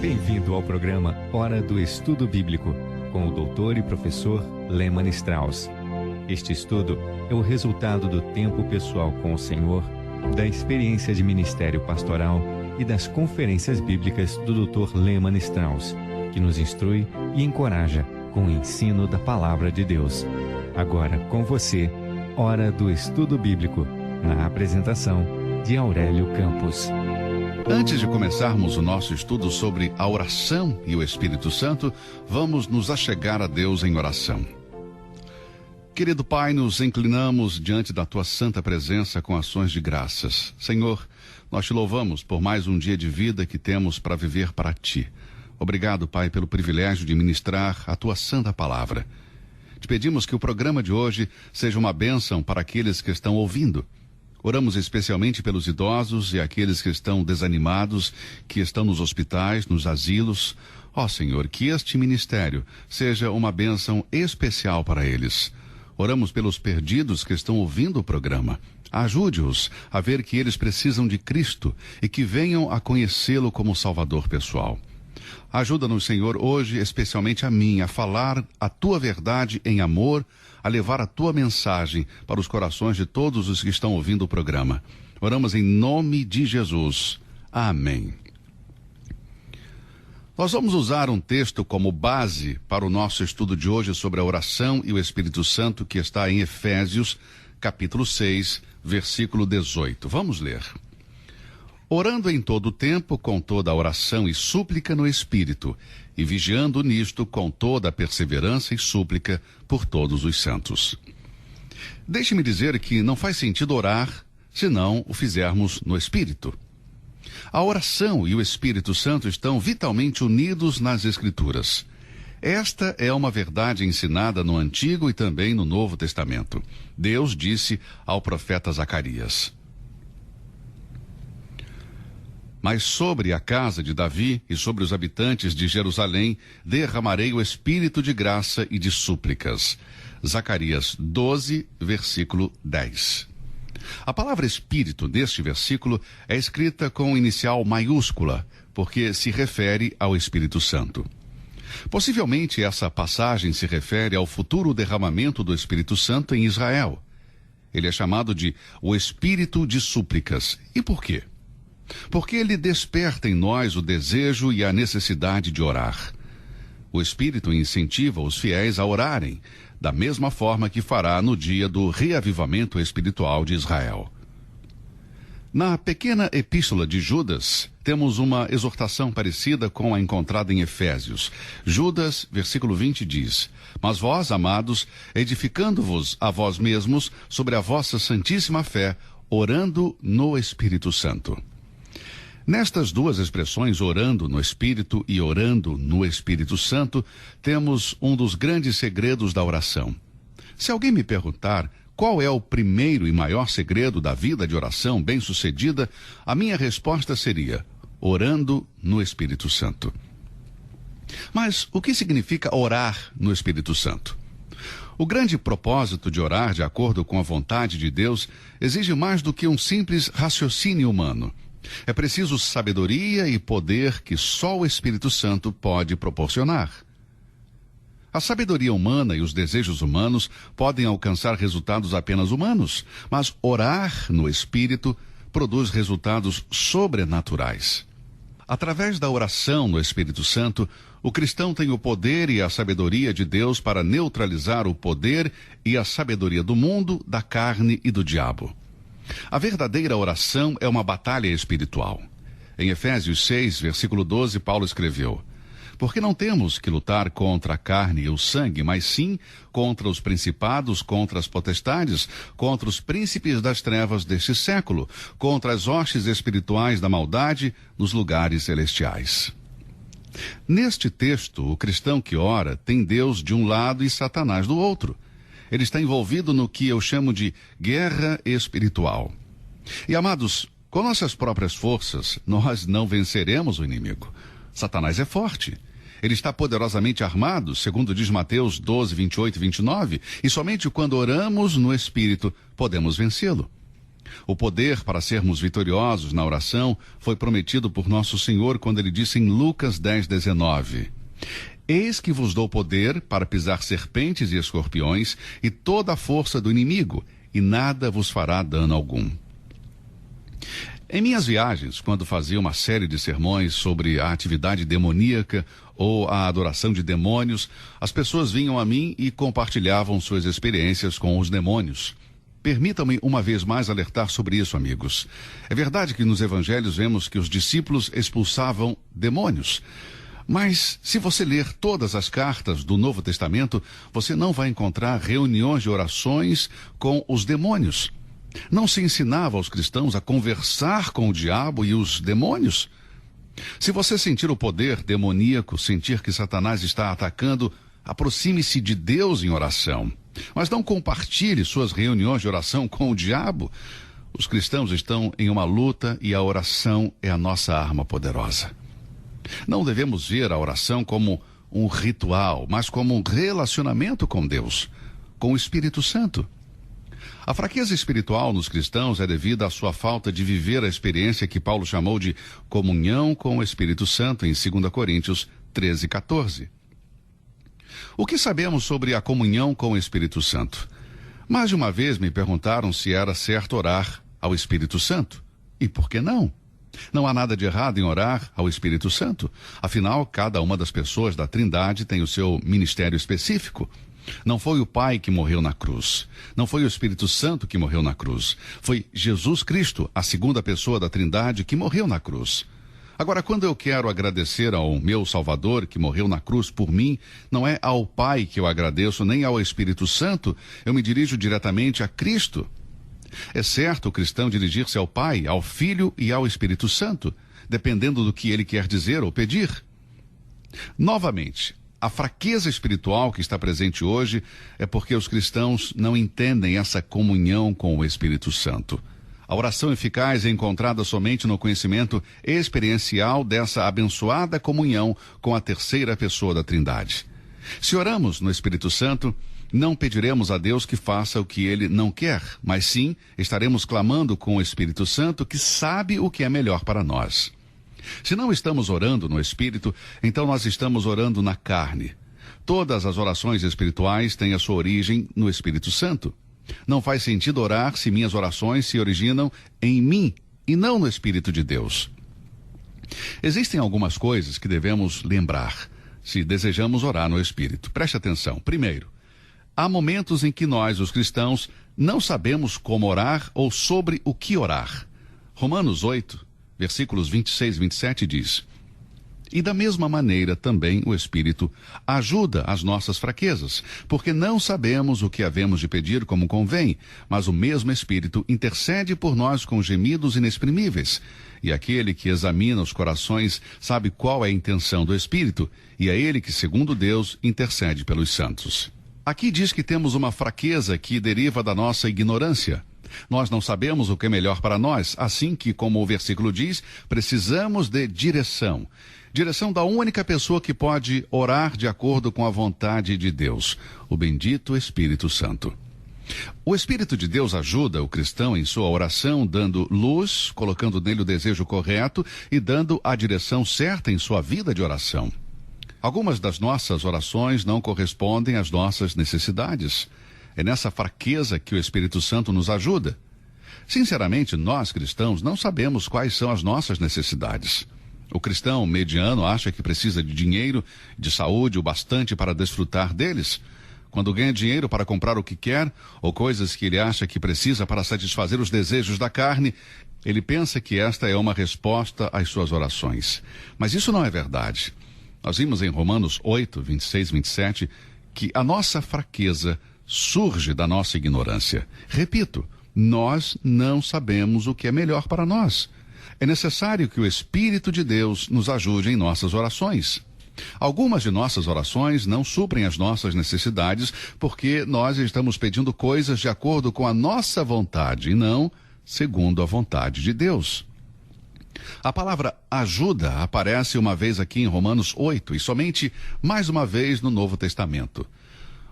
Bem-vindo ao programa Hora do Estudo Bíblico, com o doutor e professor Lehmann Strauss. Este estudo é o resultado do tempo pessoal com o Senhor, da experiência de ministério pastoral e das conferências bíblicas do Dr. Lehmann Strauss, que nos instrui e encoraja com o ensino da Palavra de Deus. Agora com você, Hora do Estudo Bíblico, na apresentação de Aurélio Campos. Antes de começarmos o nosso estudo sobre a oração e o Espírito Santo, vamos nos achegar a Deus em oração. Querido Pai, nos inclinamos diante da Tua santa presença com ações de graças. Senhor, nós Te louvamos por mais um dia de vida que temos para viver para Ti. Obrigado, Pai, pelo privilégio de ministrar a Tua santa palavra. Te pedimos que o programa de hoje seja uma bênção para aqueles que estão ouvindo. Oramos especialmente pelos idosos e aqueles que estão desanimados, que estão nos hospitais, nos asilos. Ó Senhor, que este ministério seja uma bênção especial para eles. Oramos pelos perdidos que estão ouvindo o programa. Ajude-os a ver que eles precisam de Cristo e que venham a conhecê-lo como Salvador pessoal. Ajuda-nos, Senhor, hoje, especialmente a mim, a falar a Tua verdade em amor, a levar a Tua mensagem para os corações de todos os que estão ouvindo o programa. Oramos em nome de Jesus. Amém. Nós vamos usar um texto como base para o nosso estudo de hoje sobre a oração e o Espírito Santo, que está em Efésios, capítulo 6, versículo 18. Vamos ler. Orando em todo o tempo, com toda a oração e súplica no Espírito, e vigiando nisto com toda a perseverança e súplica por todos os santos. Deixe-me dizer que não faz sentido orar se não o fizermos no Espírito. A oração e o Espírito Santo estão vitalmente unidos nas Escrituras. Esta é uma verdade ensinada no Antigo e também no Novo Testamento. Deus disse ao profeta Zacarias: Mas sobre a casa de Davi e sobre os habitantes de Jerusalém derramarei o espírito de graça e de súplicas. Zacarias 12, versículo 10. A palavra espírito neste versículo é escrita com inicial maiúscula, porque se refere ao Espírito Santo. Possivelmente essa passagem se refere ao futuro derramamento do Espírito Santo em Israel. Ele é chamado de o Espírito de súplicas. E por quê? Porque ele desperta em nós o desejo e a necessidade de orar. O Espírito incentiva os fiéis a orarem, da mesma forma que fará no dia do reavivamento espiritual de Israel. Na pequena epístola de Judas, temos uma exortação parecida com a encontrada em Efésios. Judas, versículo 20, diz: Mas vós, amados, edificando-vos a vós mesmos sobre a vossa santíssima fé, orando no Espírito Santo. Nestas duas expressões, orando no Espírito e orando no Espírito Santo, temos um dos grandes segredos da oração. Se alguém me perguntar qual é o primeiro e maior segredo da vida de oração bem-sucedida, a minha resposta seria: orando no Espírito Santo. Mas o que significa orar no Espírito Santo? O grande propósito de orar de acordo com a vontade de Deus exige mais do que um simples raciocínio humano. É preciso sabedoria e poder que só o Espírito Santo pode proporcionar. A sabedoria humana e os desejos humanos podem alcançar resultados apenas humanos, mas orar no Espírito produz resultados sobrenaturais. Através da oração no Espírito Santo, o cristão tem o poder e a sabedoria de Deus para neutralizar o poder e a sabedoria do mundo, da carne e do diabo. A verdadeira oração é uma batalha espiritual. Em Efésios 6, versículo 12, Paulo escreveu: Porque não temos que lutar contra a carne e o sangue, mas sim contra os principados, contra as potestades, contra os príncipes das trevas deste século, contra as hostes espirituais da maldade nos lugares celestiais. Neste texto, o cristão que ora tem Deus de um lado e Satanás do outro. Ele está envolvido no que eu chamo de guerra espiritual. E, amados, com nossas próprias forças, nós não venceremos o inimigo. Satanás é forte. Ele está poderosamente armado, segundo diz Mateus 12, 28 e 29, e somente quando oramos no Espírito podemos vencê-lo. O poder para sermos vitoriosos na oração foi prometido por nosso Senhor quando ele disse em Lucas 10, 19: Eis que vos dou poder para pisar serpentes e escorpiões e toda a força do inimigo, e nada vos fará dano algum. Em minhas viagens, quando fazia uma série de sermões sobre a atividade demoníaca ou a adoração de demônios, as pessoas vinham a mim e compartilhavam suas experiências com os demônios. Permitam-me uma vez mais alertar sobre isso, amigos. É verdade que nos evangelhos vemos que os discípulos expulsavam demônios. Mas, se você ler todas as cartas do Novo Testamento, você não vai encontrar reuniões de orações com os demônios. Não se ensinava aos cristãos a conversar com o diabo e os demônios? Se você sentir o poder demoníaco, sentir que Satanás está atacando, aproxime-se de Deus em oração. Mas não compartilhe suas reuniões de oração com o diabo. Os cristãos estão em uma luta e a oração é a nossa arma poderosa. Não devemos ver a oração como um ritual, mas como um relacionamento com Deus, com o Espírito Santo. A fraqueza espiritual nos cristãos é devida à sua falta de viver a experiência que Paulo chamou de comunhão com o Espírito Santo em 2 Coríntios 13, 14. O que sabemos sobre a comunhão com o Espírito Santo? Mais de uma vez me perguntaram se era certo orar ao Espírito Santo. E por que não? Não há nada de errado em orar ao Espírito Santo. Afinal, cada uma das pessoas da Trindade tem o seu ministério específico. Não foi o Pai que morreu na cruz. Não foi o Espírito Santo que morreu na cruz. Foi Jesus Cristo, a segunda pessoa da Trindade, que morreu na cruz. Agora, quando eu quero agradecer ao meu Salvador, que morreu na cruz por mim, não é ao Pai que eu agradeço, nem ao Espírito Santo, eu me dirijo diretamente a Cristo. É certo o cristão dirigir-se ao Pai, ao Filho e ao Espírito Santo, dependendo do que ele quer dizer ou pedir. Novamente, a fraqueza espiritual que está presente hoje é porque os cristãos não entendem essa comunhão com o Espírito Santo. A oração eficaz é encontrada somente no conhecimento experiencial dessa abençoada comunhão com a terceira pessoa da Trindade. Se oramos no Espírito Santo, não pediremos a Deus que faça o que ele não quer, mas sim estaremos clamando com o Espírito Santo, que sabe o que é melhor para nós. Se não estamos orando no Espírito, então nós estamos orando na carne. Todas as orações espirituais têm a sua origem no Espírito Santo. Não faz sentido orar se minhas orações se originam em mim e não no Espírito de Deus. Existem algumas coisas que devemos lembrar se desejamos orar no Espírito. Preste atenção. Primeiro, há momentos em que nós, os cristãos, não sabemos como orar ou sobre o que orar. Romanos 8, versículos 26 e 27 diz: E da mesma maneira também o Espírito ajuda as nossas fraquezas, porque não sabemos o que havemos de pedir como convém, mas o mesmo Espírito intercede por nós com gemidos inexprimíveis. E aquele que examina os corações sabe qual é a intenção do Espírito, e é ele que, segundo Deus, intercede pelos santos. Aqui diz que temos uma fraqueza que deriva da nossa ignorância. Nós não sabemos o que é melhor para nós, assim que, como o versículo diz, precisamos de direção. Direção da única pessoa que pode orar de acordo com a vontade de Deus, o bendito Espírito Santo. O Espírito de Deus ajuda o cristão em sua oração, dando luz, colocando nele o desejo correto e dando a direção certa em sua vida de oração. Algumas das nossas orações não correspondem às nossas necessidades. É nessa fraqueza que o Espírito Santo nos ajuda. Sinceramente, nós cristãos não sabemos quais são as nossas necessidades. O cristão mediano acha que precisa de dinheiro, de saúde o bastante para desfrutar deles. Quando ganha dinheiro para comprar o que quer, ou coisas que ele acha que precisa para satisfazer os desejos da carne, ele pensa que esta é uma resposta às suas orações. Mas isso não é verdade. Nós vimos em Romanos 8, 26 e 27, que a nossa fraqueza surge da nossa ignorância. Repito, nós não sabemos o que é melhor para nós. É necessário que o Espírito de Deus nos ajude em nossas orações. Algumas de nossas orações não suprem as nossas necessidades porque nós estamos pedindo coisas de acordo com a nossa vontade e não segundo a vontade de Deus. A palavra ajuda aparece uma vez aqui em Romanos 8 e somente mais uma vez no Novo Testamento.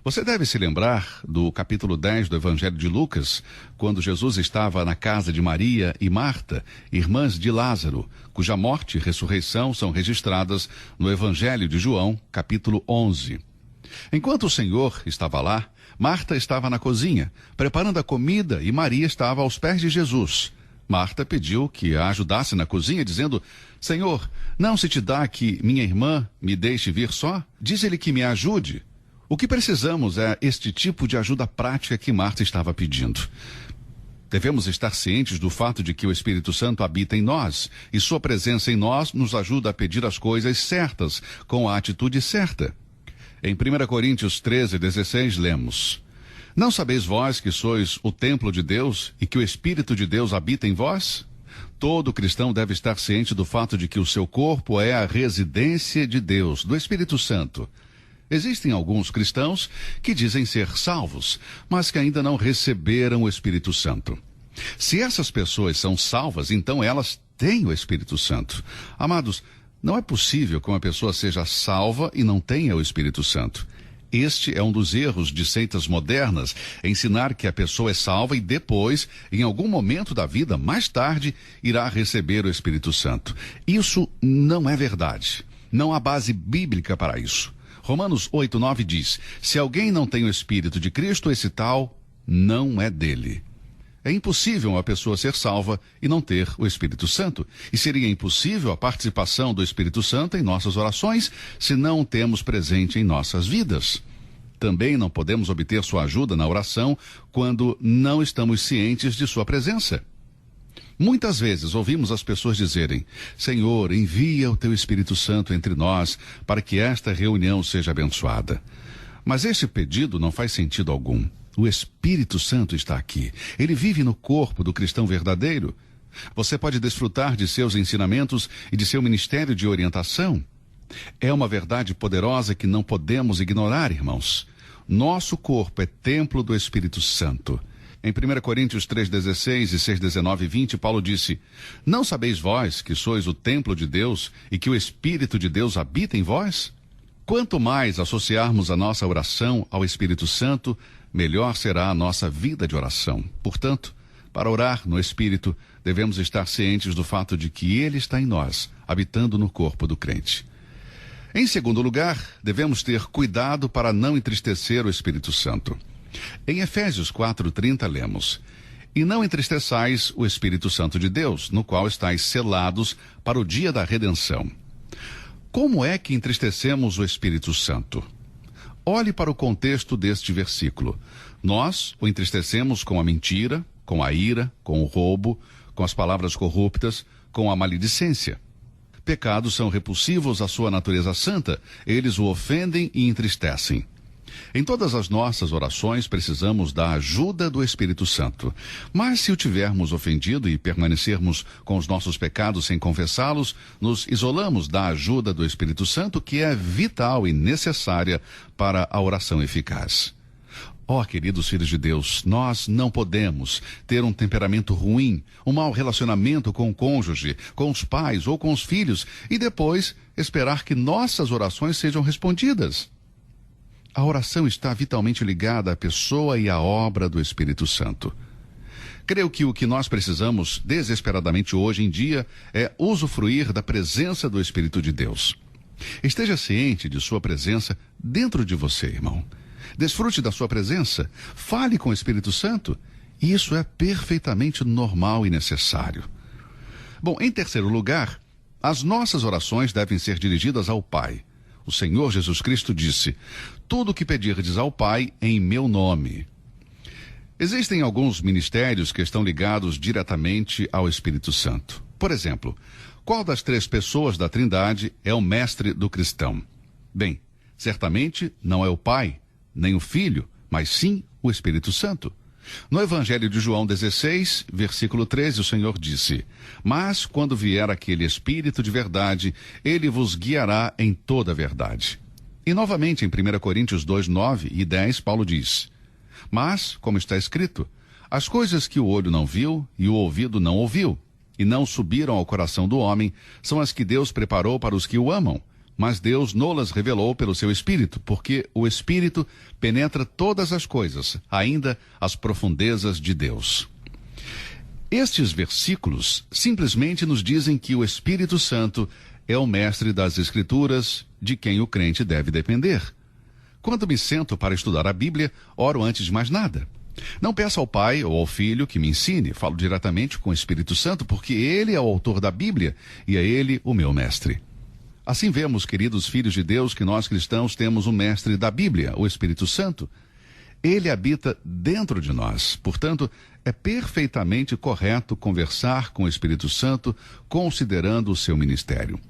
Você deve se lembrar do capítulo 10 do Evangelho de Lucas, quando Jesus estava na casa de Maria e Marta, irmãs de Lázaro, cuja morte e ressurreição são registradas no Evangelho de João, capítulo 11. Enquanto o Senhor estava lá, Marta estava na cozinha, preparando a comida, e Maria estava aos pés de Jesus. Marta pediu que a ajudasse na cozinha, dizendo: Senhor, não se te dá que minha irmã me deixe vir só? Diz-lhe que me ajude. O que precisamos é este tipo de ajuda prática que Marta estava pedindo. Devemos estar cientes do fato de que o Espírito Santo habita em nós, e sua presença em nós nos ajuda a pedir as coisas certas, com a atitude certa. Em 1 Coríntios 13:16 lemos: Não sabeis vós que sois o templo de Deus e que o Espírito de Deus habita em vós? Todo cristão deve estar ciente do fato de que o seu corpo é a residência de Deus, do Espírito Santo. Existem alguns cristãos que dizem ser salvos, mas que ainda não receberam o Espírito Santo. Se essas pessoas são salvas, então elas têm o Espírito Santo. Amados, não é possível que uma pessoa seja salva e não tenha o Espírito Santo. Este é um dos erros de seitas modernas, ensinar que a pessoa é salva e depois, em algum momento da vida, mais tarde, irá receber o Espírito Santo. Isso não é verdade. Não há base bíblica para isso. Romanos 8:9 diz: Se alguém não tem o Espírito de Cristo, esse tal não é dele. É impossível uma pessoa ser salva e não ter o Espírito Santo. E seria impossível a participação do Espírito Santo em nossas orações se não o temos presente em nossas vidas. Também não podemos obter sua ajuda na oração quando não estamos cientes de sua presença. Muitas vezes ouvimos as pessoas dizerem: Senhor, envia o teu Espírito Santo entre nós para que esta reunião seja abençoada. Mas este pedido não faz sentido algum. O Espírito Santo está aqui. Ele vive no corpo do cristão verdadeiro. Você pode desfrutar de seus ensinamentos e de seu ministério de orientação. É uma verdade poderosa que não podemos ignorar, irmãos. Nosso corpo é templo do Espírito Santo. Em 1 Coríntios 3:16 e 6:19 e 20, Paulo disse: Não sabeis vós que sois o templo de Deus e que o Espírito de Deus habita em vós? Quanto mais associarmos a nossa oração ao Espírito Santo, melhor será a nossa vida de oração. Portanto, para orar no Espírito, devemos estar cientes do fato de que Ele está em nós, habitando no corpo do crente. Em segundo lugar, devemos ter cuidado para não entristecer o Espírito Santo. Em Efésios 4:30 lemos: E não entristeçais o Espírito Santo de Deus, no qual estáis selados para o dia da redenção. Como é que entristecemos o Espírito Santo? Olhe para o contexto deste versículo. Nós o entristecemos com a mentira, com a ira, com o roubo, com as palavras corruptas, com a maledicência. Pecados são repulsivos à sua natureza santa, eles o ofendem e entristecem. Em todas as nossas orações precisamos da ajuda do Espírito Santo. Mas se o tivermos ofendido e permanecermos com os nossos pecados sem confessá-los, nos isolamos da ajuda do Espírito Santo, que é vital e necessária para a oração eficaz. Ó, queridos filhos de Deus, nós não podemos ter um temperamento ruim, um mau relacionamento com o cônjuge, com os pais ou com os filhos e depois esperar que nossas orações sejam respondidas. A oração está vitalmente ligada à pessoa e à obra do Espírito Santo. Creio que o que nós precisamos desesperadamente hoje em dia é usufruir da presença do Espírito de Deus. Esteja ciente de sua presença dentro de você, irmão. Desfrute da sua presença, fale com o Espírito Santo. Isso é perfeitamente normal e necessário. Bom, em terceiro lugar, as nossas orações devem ser dirigidas ao Pai. O Senhor Jesus Cristo disse: Tudo o que pedirdes ao Pai em meu nome. Existem alguns ministérios que estão ligados diretamente ao Espírito Santo. Por exemplo, qual das três pessoas da Trindade é o mestre do cristão? Bem, certamente não é o Pai, nem o Filho, mas sim o Espírito Santo. No Evangelho de João 16, versículo 13, o Senhor disse: Mas quando vier aquele Espírito de verdade, ele vos guiará em toda a verdade. E novamente em 1 Coríntios 2, 9 e 10, Paulo diz: Mas, como está escrito, as coisas que o olho não viu e o ouvido não ouviu, e não subiram ao coração do homem, são as que Deus preparou para os que o amam. Mas Deus nolas revelou pelo seu Espírito, porque o Espírito penetra todas as coisas, ainda as profundezas de Deus. Estes versículos simplesmente nos dizem que o Espírito Santo é o mestre das Escrituras, de quem o crente deve depender. Quando me sento para estudar a Bíblia, oro antes de mais nada. Não peço ao Pai ou ao Filho que me ensine, falo diretamente com o Espírito Santo, porque Ele é o autor da Bíblia e é Ele o meu mestre. Assim vemos, queridos filhos de Deus, que nós cristãos temos o mestre da Bíblia, o Espírito Santo. Ele habita dentro de nós. Portanto, é perfeitamente correto conversar com o Espírito Santo, considerando o seu ministério.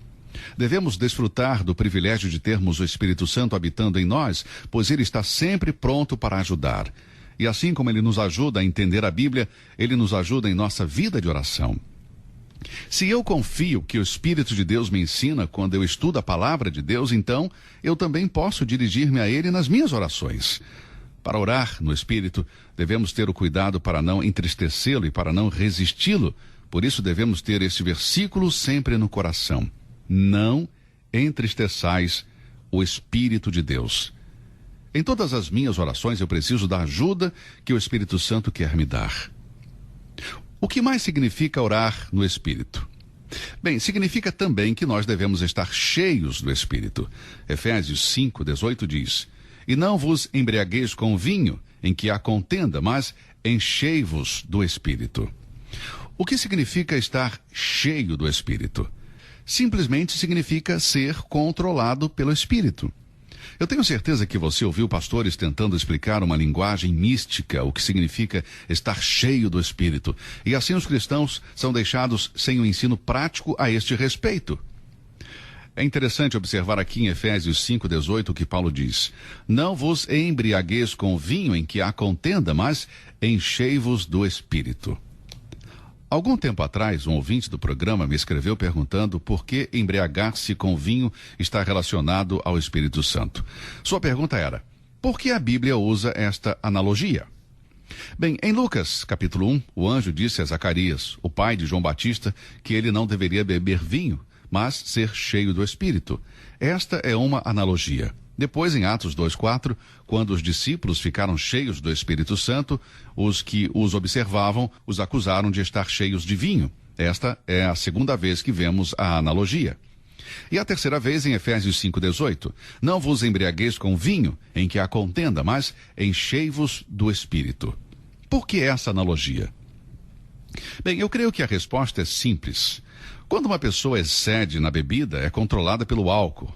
Devemos desfrutar do privilégio de termos o Espírito Santo habitando em nós, pois ele está sempre pronto para ajudar. E assim como ele nos ajuda a entender a Bíblia, ele nos ajuda em nossa vida de oração. Se eu confio que o Espírito de Deus me ensina quando eu estudo a palavra de Deus, então eu também posso dirigir-me a Ele nas minhas orações. Para orar no Espírito, devemos ter o cuidado para não entristecê-lo e para não resisti-lo. Por isso devemos ter este versículo sempre no coração. Não entristeçais o Espírito de Deus. Em todas as minhas orações eu preciso da ajuda que o Espírito Santo quer me dar. O que mais significa orar no Espírito? Bem, significa também que nós devemos estar cheios do Espírito. Efésios 5:18 diz: E não vos embriagueis com vinho, em que há contenda, mas enchei-vos do Espírito. O que significa estar cheio do Espírito? Simplesmente significa ser controlado pelo Espírito. Eu tenho certeza que você ouviu pastores tentando explicar uma linguagem mística, o que significa estar cheio do Espírito. E assim os cristãos são deixados sem um ensino prático a este respeito. É interessante observar aqui em Efésios 5:18 que Paulo diz: Não vos embriagueis com vinho em que há contenda, mas enchei-vos do Espírito. Algum tempo atrás, um ouvinte do programa me escreveu perguntando por que embriagar-se com vinho está relacionado ao Espírito Santo. Sua pergunta era: por que a Bíblia usa esta analogia? Bem, em Lucas, capítulo 1, o anjo disse a Zacarias, o pai de João Batista, que ele não deveria beber vinho, mas ser cheio do Espírito. Esta é uma analogia. Depois, em Atos 2:4, quando os discípulos ficaram cheios do Espírito Santo, os que os observavam os acusaram de estar cheios de vinho. Esta é a segunda vez que vemos a analogia. E a terceira vez em Efésios 5:18. Não vos embriagueis com vinho, em que há contenda, mas enchei-vos do Espírito. Por que essa analogia? Bem, eu creio que a resposta é simples. Quando uma pessoa excede na bebida, é controlada pelo álcool.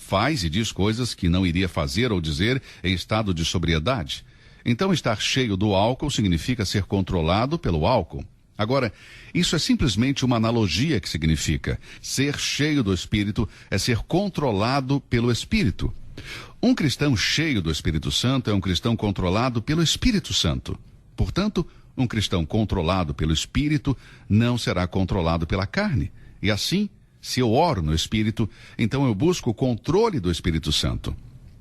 Faz e diz coisas que não iria fazer ou dizer em estado de sobriedade. Então, estar cheio do álcool significa ser controlado pelo álcool. Agora, isso é simplesmente uma analogia que significa ser cheio do Espírito é ser controlado pelo Espírito. Um cristão cheio do Espírito Santo é um cristão controlado pelo Espírito Santo. Portanto, um cristão controlado pelo Espírito não será controlado pela carne. E assim, se eu oro no Espírito, então eu busco o controle do Espírito Santo.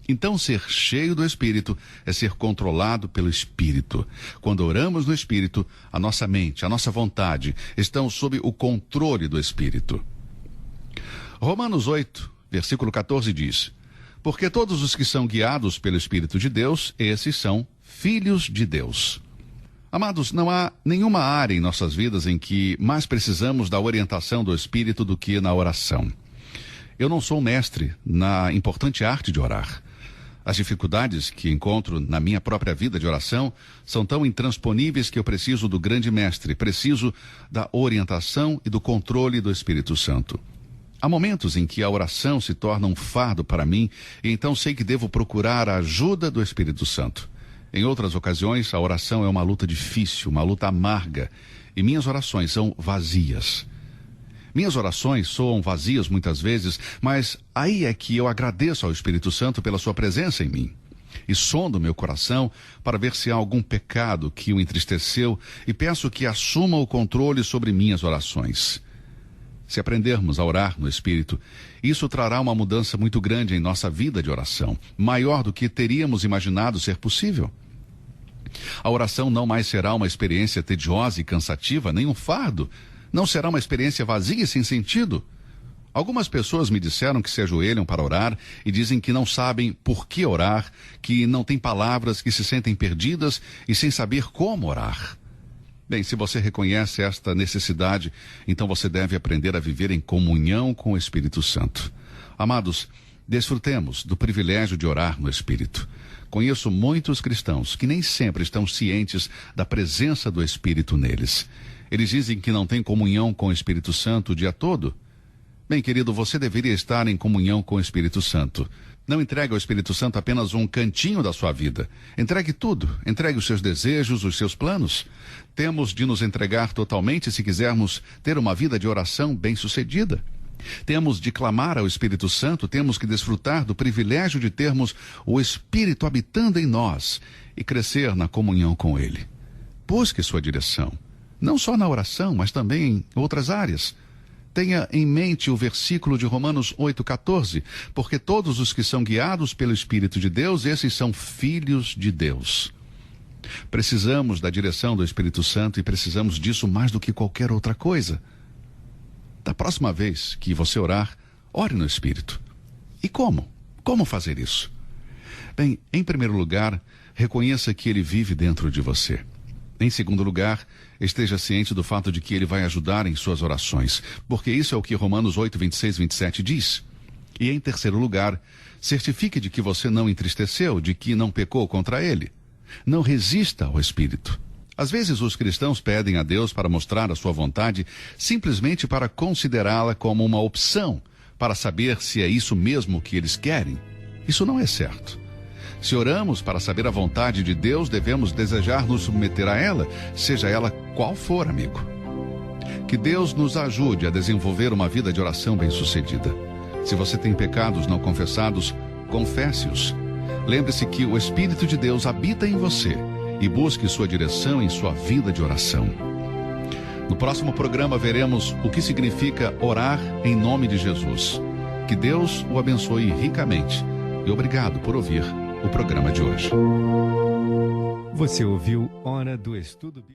Então, ser cheio do Espírito é ser controlado pelo Espírito. Quando oramos no Espírito, a nossa mente, a nossa vontade estão sob o controle do Espírito. Romanos 8, versículo 14 diz: Porque todos os que são guiados pelo Espírito de Deus, esses são filhos de Deus. Amados, não há nenhuma área em nossas vidas em que mais precisamos da orientação do Espírito do que na oração. Eu não sou mestre na importante arte de orar. As dificuldades que encontro na minha própria vida de oração são tão intransponíveis que eu preciso do grande mestre, preciso da orientação e do controle do Espírito Santo. Há momentos em que a oração se torna um fardo para mim e então sei que devo procurar a ajuda do Espírito Santo. Em outras ocasiões, a oração é uma luta difícil, uma luta amarga, e minhas orações são vazias. Minhas orações soam vazias muitas vezes, mas aí é que eu agradeço ao Espírito Santo pela sua presença em mim. E sondo meu coração para ver se há algum pecado que o entristeceu e peço que assuma o controle sobre minhas orações. Se aprendermos a orar no Espírito, isso trará uma mudança muito grande em nossa vida de oração, maior do que teríamos imaginado ser possível. A oração não mais será uma experiência tediosa e cansativa, nem um fardo. Não será uma experiência vazia e sem sentido? Algumas pessoas me disseram que se ajoelham para orar e dizem que não sabem por que orar, que não têm palavras, que se sentem perdidas e sem saber como orar. Bem, se você reconhece esta necessidade, então você deve aprender a viver em comunhão com o Espírito Santo. Amados, desfrutemos do privilégio de orar no Espírito. Conheço muitos cristãos que nem sempre estão cientes da presença do Espírito neles. Eles dizem que não têm comunhão com o Espírito Santo o dia todo. Bem, querido, você deveria estar em comunhão com o Espírito Santo. Não entregue ao Espírito Santo apenas um cantinho da sua vida. Entregue tudo. Entregue os seus desejos, os seus planos. Temos de nos entregar totalmente se quisermos ter uma vida de oração bem-sucedida. Temos de clamar ao Espírito Santo, temos que desfrutar do privilégio de termos o Espírito habitando em nós e crescer na comunhão com Ele. Busque sua direção, não só na oração, mas também em outras áreas. Tenha em mente o versículo de Romanos 8,14, porque todos os que são guiados pelo Espírito de Deus, esses são filhos de Deus. Precisamos da direção do Espírito Santo e precisamos disso mais do que qualquer outra coisa. Da próxima vez que você orar, ore no Espírito. E como? Como fazer isso? Bem, em primeiro lugar, reconheça que Ele vive dentro de você. Em segundo lugar, esteja ciente do fato de que Ele vai ajudar em suas orações, porque isso é o que Romanos 8, 26, 27 diz. E em terceiro lugar, certifique de que você não entristeceu, de que não pecou contra Ele. Não resista ao Espírito. Às vezes os cristãos pedem a Deus para mostrar a sua vontade simplesmente para considerá-la como uma opção, para saber se é isso mesmo que eles querem. Isso não é certo. Se oramos para saber a vontade de Deus, devemos desejar nos submeter a ela, seja ela qual for, amigo. Que Deus nos ajude a desenvolver uma vida de oração bem-sucedida. Se você tem pecados não confessados, confesse-os. Lembre-se que o Espírito de Deus habita em você e busque sua direção em sua vida de oração. No próximo programa veremos o que significa orar em nome de Jesus. Que Deus o abençoe ricamente e obrigado por ouvir o programa de hoje. Você ouviu Hora do Estudo Bíblico.